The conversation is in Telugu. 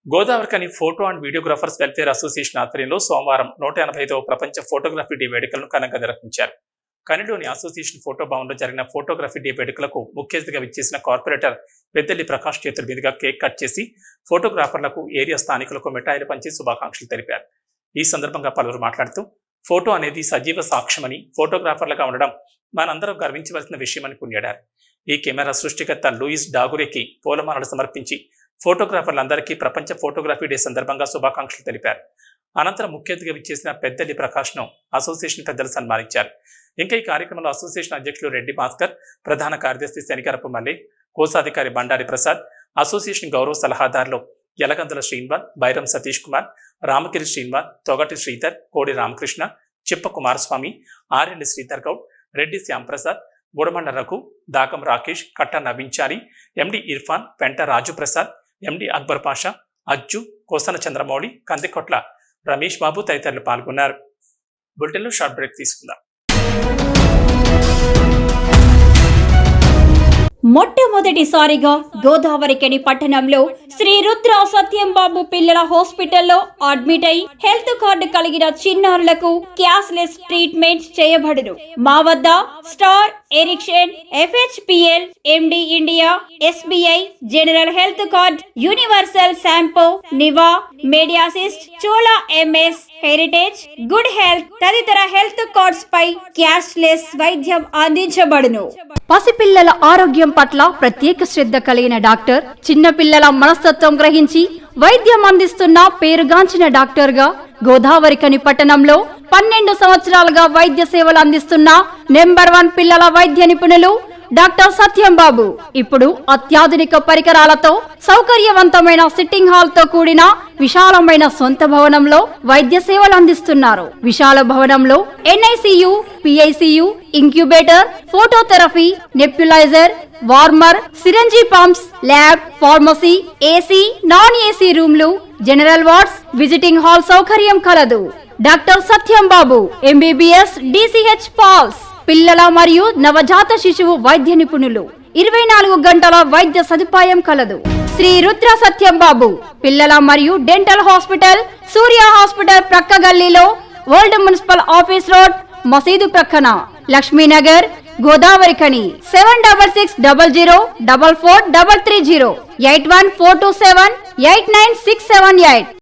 Godavarikhani photo and videographers welfare association ఆధ్వర్యంలో సోమవారం 185వ ప్రపంచ ఫోటోగ్రఫీ డే వేడుకలను ఘనంగా నిర్వహించారు. కనిలోని అసోసియేషన్ ఫోటో భవన్లో జరిగిన ఫోటోగ్రఫీ డే వేడుకలకు ముఖ్య అతిథిగా విచ్చేసిన కార్పొరేటర్ పెద్దెల్లి ప్రకాష్ చేతుల మీదుగా కేక్ కట్ చేసి ఫోటోగ్రాఫర్లకు ఏరియా స్థానికులకు మిఠాయిలు పంచి శుభాకాంక్షలు తెలిపారు. ఈ సందర్భంగా పలువురు మాట్లాడుతూ ఫోటో అనేది సజీవ సాక్ష్యమని, ఫోటోగ్రాఫర్లుగా ఉండడం మనందరం గర్వించవలసిన విషయమని కొనియాడారు. ఈ కెమెరా సృష్టికర్త లూయిస్ డాగురేకి పూలమాలలు సమర్పించి ఫోటోగ్రాఫర్లందరికీ ప్రపంచ ఫోటోగ్రఫీ డే సందర్భంగా శుభాకాంక్షలు తెలిపారు. అనంతరం ముఖ్య అతిథిగా విచ్చేసిన పెద్దెల్లి ప్రకాష్ను అసోసియేషన్ పెద్దలు సన్మానించారు. ఇంకా ఈ కార్యక్రమంలో అసోసియేషన్ అధ్యక్షులు రెడ్డి భాస్కర్, ప్రధాన కార్యదర్శి శనికరపు మల్లి, కోశాధికారి బండారి ప్రసాద్, అసోసియేషన్ గౌరవ సలహాదారులు యలగందుల శ్రీనివాస్, బైరం సతీష్ కుమార్, రామగిరి శ్రీనివాస్, తొగటి శ్రీధర్, కోడి రామకృష్ణ, చిప్ప కుమారస్వామి, ఆర్ఎల్ శ్రీధర్ గౌడ్, రెడ్డి శ్యాంప్రసాద్, గుడమండ రఘు, దాకం రాకేష్, కట్ట నవీంచారి, ఎండి ఇర్ఫాన్, పెంట రాజు ప్రసాద్, ఎండి అక్బర్ పాషా, అజ్జు, కోసన చంద్రమౌళి, కందికొట్ల రమేష్ బాబు తదితరులు పాల్గొన్నారు. బులెటిన్లో షార్ట్ బ్రేక్ తీసుకుందాం. మొట్టమొదటిసారిగా గోదావరికని పట్టణంలో శ్రీ రుద్ర సత్యంబాబు పిల్లల హాస్పిటల్లో అడ్మిట్ అయి హెల్త్ కార్డు కలిగిన చిన్నారులకు క్యాష్లెస్ ట్రీట్మెంట్ చేయబడును. మా వద్ద Star, Ericson, FHPL, MD India, SBI, general health card, universal Sompo, Niva, Medi Assist, Chola MS, Heritage, good health తదితర హెల్త్ కార్డ్స్ పై క్యాష్లెస్ వైద్యం అందించబడును. పసిపిల్లల ఆరోగ్యం పట్ల ప్రత్యేక శ్రద్ధ కలిగిన డాక్టర్, చిన్నపిల్లల మనస్తత్వం గ్రహించి వైద్యం అందిస్తున్న పేరుగాంచిన డాక్టర్ గా గోదావరికని పట్టణంలో 12 సంవత్సరాలుగా వైద్య సేవలు అందిస్తున్న నెంబర్ 1 పిల్లల వైద్య నిపుణులు డాక్టర్ సత్యంబాబు ఇప్పుడు అత్యాధునిక పరికరాలతో సౌకర్యవంతమైన సిట్టింగ్ హాల్ తో కూడిన విశాలమైన సొంత భవనంలో వైద్య సేవలు అందిస్తున్నారు. విశాల భవనంలో NICU, PICU, incubator, phototherapy, nebuliser, warmer, syringe pumps, lab, pharmacy, AC, non AC రూమ్లు, జనరల్ వార్డ్స్, విజిటింగ్ హాల్ సౌకర్యం కలదు. Doctor Satyambabu MBBS, DCH PALS, పిల్లల మరియు నవజాత శిశువు వైద్య నిపుణులు, 24 గంటల వైద్య సదుపాయం కలదు. శ్రీ రుద్ర సత్యంబాబు పిల్లల మరియు డెంటల్ హాస్పిటల్, సూర్య హాస్పిటల్ ప్రక్క గల్లీలో, ఓల్డ్ మున్సిపల్ ఆఫీస్ రోడ్, మసీదు ప్రక్కన, లక్ష్మీనగర్, గోదావరికని. 7660044330 8142789678.